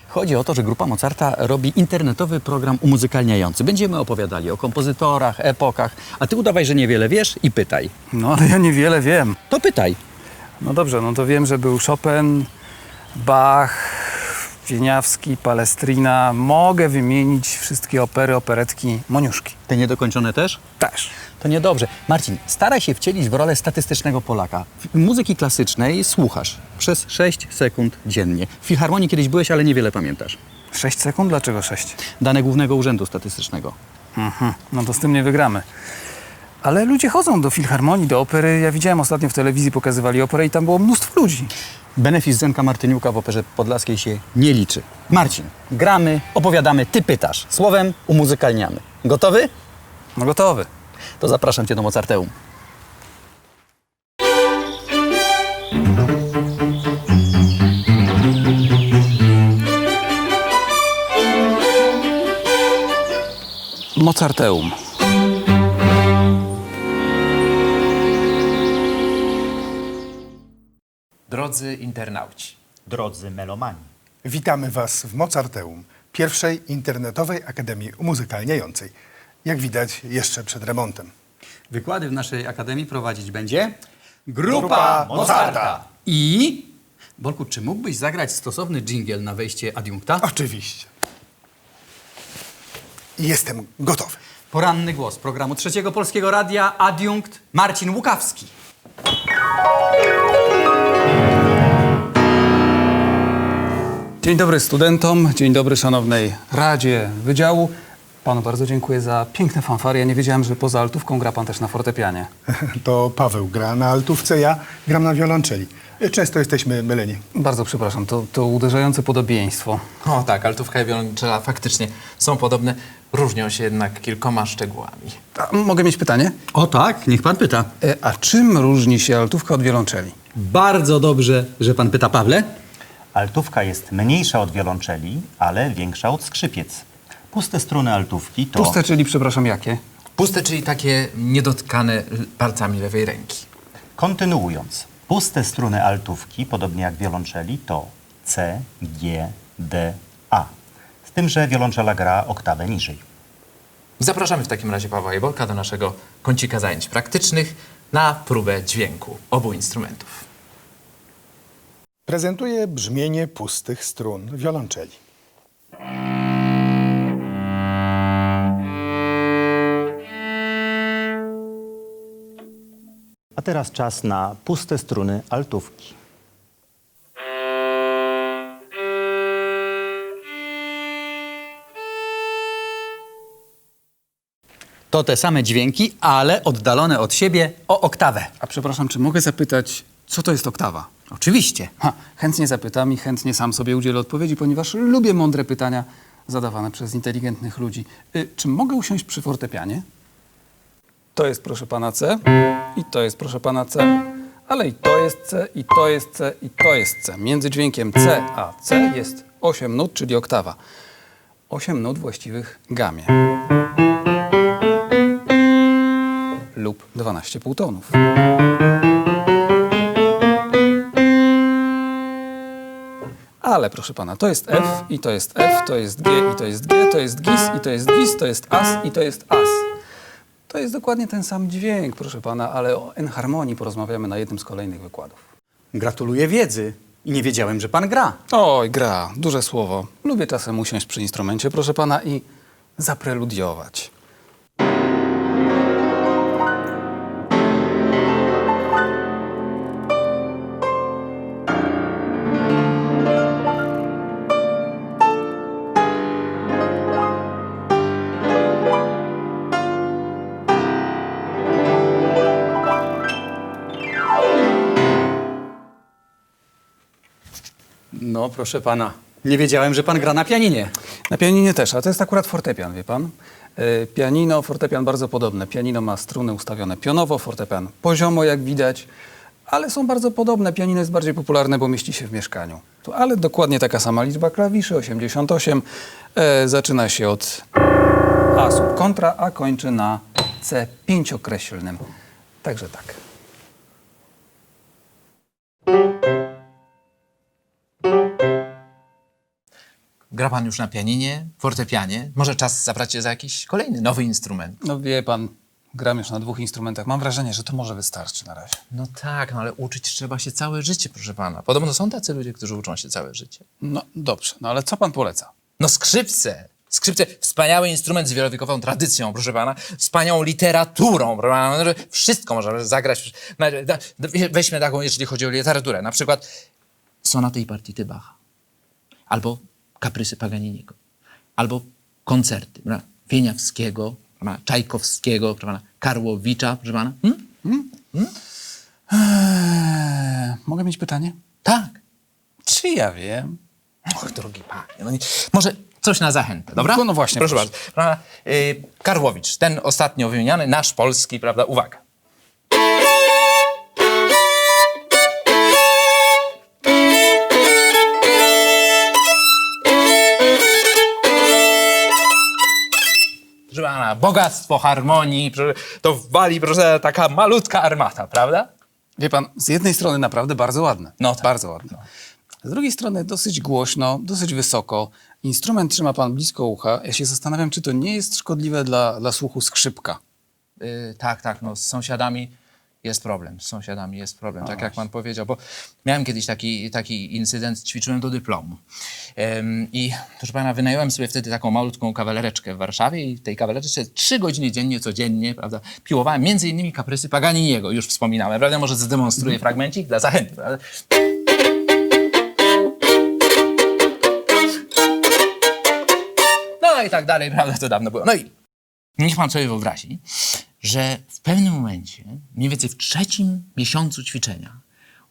Chodzi o to, że grupa Mozarta robi internetowy program umuzykalniający. Będziemy opowiadali o kompozytorach, epokach, a ty udawaj, że niewiele wiesz i pytaj. No, ale ja niewiele wiem. To pytaj. No dobrze, no to wiem, że był Chopin, Bach, Wieniawski, Palestrina. Mogę wymienić wszystkie opery, operetki, Moniuszki. Te niedokończone też? Też. To niedobrze. Marcin, staraj się wcielić w rolę statystycznego Polaka. Muzyki klasycznej słuchasz przez 6 sekund dziennie. W Filharmonii kiedyś byłeś, ale niewiele pamiętasz. 6 sekund? Dlaczego 6? Dane Głównego Urzędu Statystycznego. No to z tym nie wygramy. Ale ludzie chodzą do filharmonii, do opery. Ja widziałem ostatnio w telewizji, pokazywali operę i tam było mnóstwo ludzi. Benefis Zenka Martyniuka w Operze Podlaskiej się nie liczy. Marcin, gramy, opowiadamy, ty pytasz. Słowem umuzykalniamy. Gotowy? No gotowy. To zapraszam cię do Mozarteum. Mozarteum. Drodzy internauci, Drodzy melomani, Witamy Was w Mozarteum, pierwszej internetowej akademii umuzykalniającej. Jak widać, jeszcze przed remontem. Wykłady w naszej akademii prowadzić będzie Grupa Mozarta. I... Bolku, czy mógłbyś zagrać stosowny dżingiel na wejście adiunkta? Oczywiście. Jestem gotowy. Poranny głos programu Trzeciego Polskiego Radia, adiunkt Marcin Łukawski. Dzień dobry studentom, dzień dobry szanownej Radzie Wydziału. Panu bardzo dziękuję za piękne fanfary. Ja nie wiedziałem, że poza altówką gra pan też na fortepianie. To Paweł gra na altówce, ja gram na wiolonczeli. Często jesteśmy myleni. Bardzo przepraszam, to uderzające podobieństwo. o tak, altówka i wiolonczela faktycznie są podobne, różnią się jednak kilkoma szczegółami. A, mogę mieć pytanie? O tak, niech pan pyta. A czym różni się altówka od wiolonczeli? Bardzo dobrze, że pan pyta, Pawle. altówka jest mniejsza od wiolonczeli, ale większa od skrzypiec. Puste struny altówki to... Puste, czyli przepraszam, jakie? Puste, czyli takie niedotkane palcami lewej ręki. Kontynuując, puste struny altówki, podobnie jak wiolonczeli, to C, G, D, A. Z tym, że wiolonczela gra oktawę niżej. Zapraszamy w takim razie Pawła Jeborka do naszego kącika zajęć praktycznych na próbę dźwięku obu instrumentów. Prezentuję brzmienie pustych strun wiolonczeli. A teraz czas na puste struny altówki. To te same dźwięki, ale oddalone od siebie o oktawę. A przepraszam, czy mogę zapytać, co to jest oktawa? Oczywiście. Chętnie zapytam i chętnie sam sobie udzielę odpowiedzi, ponieważ lubię mądre pytania zadawane przez inteligentnych ludzi. Czy mogę usiąść przy fortepianie? To jest, proszę pana, C i to jest, proszę pana, C, ale i to jest C, i to jest C, i to jest C. Między dźwiękiem C a C jest 8 nut, czyli oktawa. 8 nut właściwych gamie. Lub 12 półtonów. Ale proszę pana, to jest F i to jest F, to jest G i to jest G, to jest gis i to jest gis, to jest as i to jest as. To jest dokładnie ten sam dźwięk, proszę pana, ale o enharmonii porozmawiamy na jednym z kolejnych wykładów. Gratuluję wiedzy. I nie wiedziałem, że pan gra. Oj, gra, duże słowo. Lubię czasem usiąść przy instrumencie, proszę pana, i zapreludiować. No, proszę pana. Nie wiedziałem, że pan gra na pianinie. Na pianinie też, a to jest akurat fortepian, wie pan? Pianino, fortepian bardzo podobne. Pianino ma struny ustawione pionowo, fortepian poziomo, jak widać, ale są bardzo podobne. Pianino jest bardziej popularne, bo mieści się w mieszkaniu. Ale dokładnie taka sama liczba klawiszy, 88. Zaczyna się od A subkontra, a kończy na C pięciokreślnym. Także tak. gra pan już na pianinie, fortepianie. Może czas zabrać się za jakiś kolejny, nowy instrument. No wie pan, gram już na 2 instrumentach. Mam wrażenie, że to może wystarczy na razie. No tak, no ale uczyć trzeba się całe życie, proszę pana. Podobno są tacy ludzie, którzy uczą się całe życie. No dobrze, no ale co pan poleca? No skrzypce. Skrzypce, wspaniały instrument z wielowiekową tradycją, proszę pana, wspaniałą literaturą, proszę pana. No, wszystko możemy zagrać. Weźmy taką, jeżeli chodzi o literaturę, na przykład sonaty i partity Bacha, albo kaprysy Paganiniego, albo koncerty, prawda? Wieniawskiego, prawda? Czajkowskiego, proszę pana, Karłowicza, proszę pana. Mogę mieć pytanie? Tak. Czy ja wiem? Och, drogi panie, no nie, może coś na zachętę, dobra? No właśnie, proszę proszę. bardzo. Prawda? Karłowicz, ten ostatnio wymieniany, nasz polski, prawda, uwaga. Proszę pana, bogactwo harmonii, to wali, proszę, taka malutka armata, prawda? Wie pan, z jednej strony naprawdę bardzo ładne. No tak. Bardzo ładne. Z drugiej strony dosyć głośno, dosyć wysoko. Instrument trzyma pan blisko ucha. Ja się zastanawiam, czy to nie jest szkodliwe dla słuchu skrzypka. Tak, no z sąsiadami jest problem. Tak jak pan powiedział, bo miałem kiedyś taki incydent, ćwiczyłem do dyplomu. I proszę pana, wynająłem sobie wtedy taką malutką kawalereczkę w Warszawie i w tej kawalereczce 3 godziny dziennie, codziennie, prawda, piłowałem między innymi kaprysy Paganiniego, już wspominałem, prawda, może zademonstruję fragmencik dla zachęty, prawda? No i tak dalej, prawda, to dawno było. No i niech pan sobie wyobrazi, że w pewnym momencie, mniej więcej w 3. miesiącu ćwiczenia,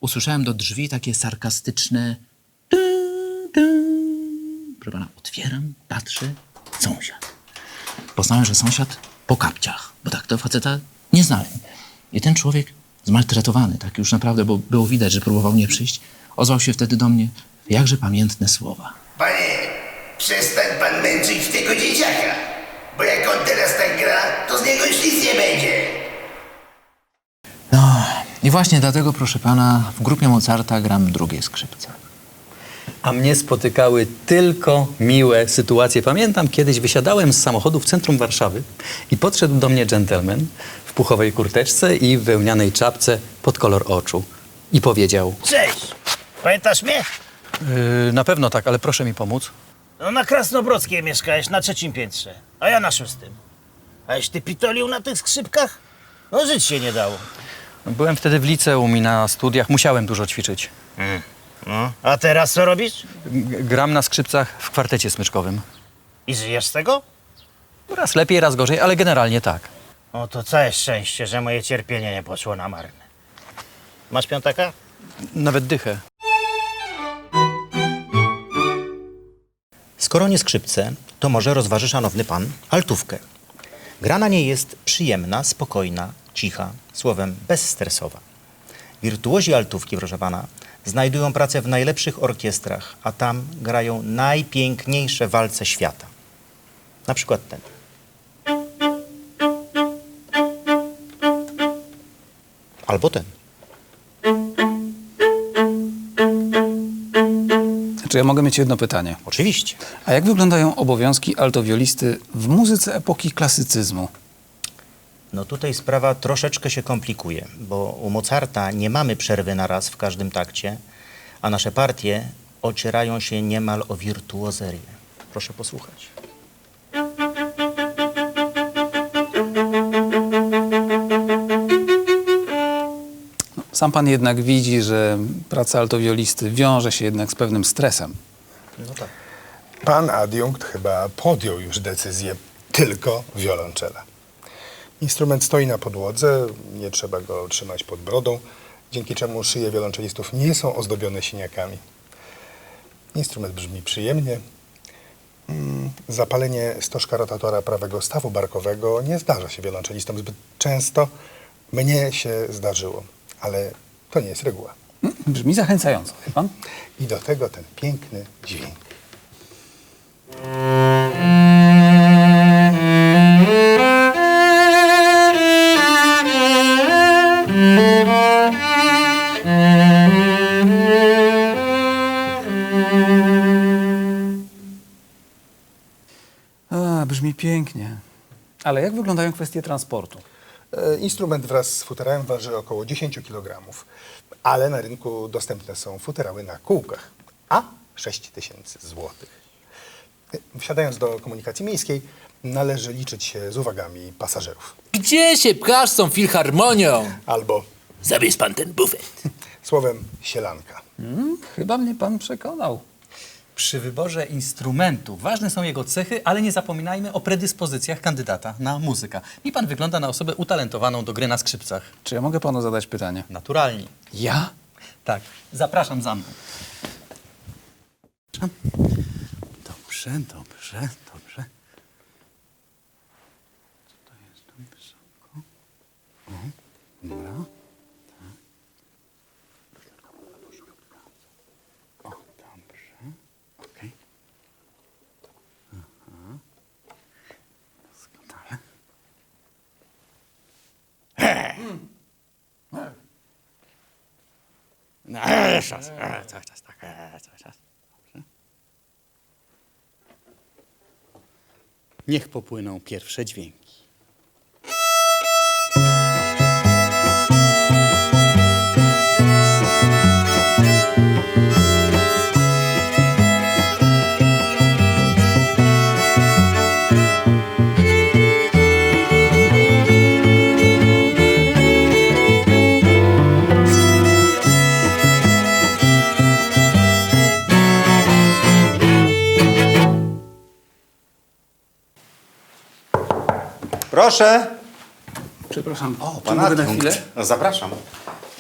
usłyszałem do drzwi takie sarkastyczne tu, tu. Proszę pana, otwieram, patrzę, sąsiad. Poznałem, że sąsiad po kapciach, bo tak to faceta nie znałem. I ten człowiek zmaltretowany, tak już naprawdę, bo było widać, że próbował nie przyjść, ozwał się wtedy do mnie w jakże pamiętne słowa. Panie, przestań pan męczyć tego dzieciaka, bo jak on teraz tak gra, to z niego już nic nie będzie. No i właśnie dlatego, proszę pana, w grupie Mozarta gram drugie skrzypce. A mnie spotykały tylko miłe sytuacje. Pamiętam, kiedyś wysiadałem z samochodu w centrum Warszawy i podszedł do mnie dżentelmen w puchowej kurteczce i w wełnianej czapce pod kolor oczu. I powiedział, Cześć! Pamiętasz mnie? na pewno tak, ale proszę mi pomóc. No na Krasnobrodzkiej mieszkałeś na 3. piętrze, a ja na 6. Aleś ty pitolił na tych skrzypkach? No żyć się nie dało. Byłem wtedy w liceum i na studiach musiałem dużo ćwiczyć. No, a teraz co robisz? Gram na skrzypcach w kwartecie smyczkowym. I żyjesz z tego? Raz lepiej, raz gorzej, ale generalnie tak. No to całe szczęście, że moje cierpienie nie poszło na marne. Masz piątaka? Nawet dychę. Skoro nie skrzypce, to może rozważy szanowny pan altówkę. Gra na niej jest przyjemna, spokojna, cicha, słowem bezstresowa. Wirtuozi altówki, proszę pana, znajdują pracę w najlepszych orkiestrach, a tam grają najpiękniejsze walce świata. Na przykład ten. Albo ten. Czy ja mogę mieć jedno pytanie? Oczywiście. A jak wyglądają obowiązki altowiolisty w muzyce epoki klasycyzmu? No tutaj sprawa troszeczkę się komplikuje, bo u Mozarta nie mamy przerwy na raz w każdym takcie, a nasze partie ocierają się niemal o wirtuozerię. Proszę posłuchać. Sam pan jednak widzi, że praca altowiolisty wiąże się jednak z pewnym stresem. No tak. Pan adiunkt chyba podjął już decyzję tylko wiolonczela. Instrument stoi na podłodze, nie trzeba go trzymać pod brodą, dzięki czemu szyje wiolonczelistów nie są ozdobione siniakami. Instrument brzmi przyjemnie. Zapalenie stożka rotatora prawego stawu barkowego nie zdarza się wiolonczelistom zbyt często. Mnie się zdarzyło, ale to nie jest reguła. Brzmi zachęcająco, wie pan? I do tego ten piękny dźwięk. Brzmi pięknie. Ale jak wyglądają kwestie transportu? Instrument wraz z futerałem waży około 10 kg, ale na rynku dostępne są futerały na kółkach, a 6000 złotych. Wsiadając do komunikacji miejskiej, należy liczyć się z uwagami pasażerów. Gdzie się pchasz z tą filharmonią? Albo, Zabierz pan ten bufet. słowem, sielanka. Chyba mnie pan przekonał. Przy wyborze instrumentu ważne są jego cechy, ale nie zapominajmy o predyspozycjach kandydata na muzyka. Mi pan wygląda na osobę utalentowaną do gry na skrzypcach. Czy ja mogę panu zadać pytanie? Naturalnie. Ja? Tak. Zapraszam za mną. Dobrze, dobrze, dobrze. Co to jest tam wysoko? O, dobra. Tak. O, dobrze. Okej. Aha. Doskonale. No, jeszcze raz. Cały czas, tak. Cały czas. Dobrze. Niech popłyną pierwsze dźwięki. Proszę. Przepraszam, O, czy pan mogę na adiunkt. chwilę? No, zapraszam.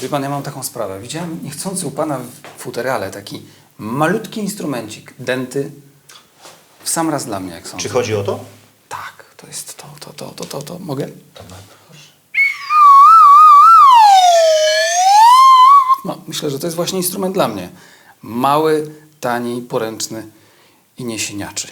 Wie pan, ja mam taką sprawę. Widziałem niechcący u pana w futerale taki malutki instrumencik, denty, w sam raz dla mnie, jak sądzę. Czy chodzi o to? Tak, to jest to. Mogę? No, myślę, że to jest właśnie instrument dla mnie. Mały, tani, poręczny i niesieniaczy.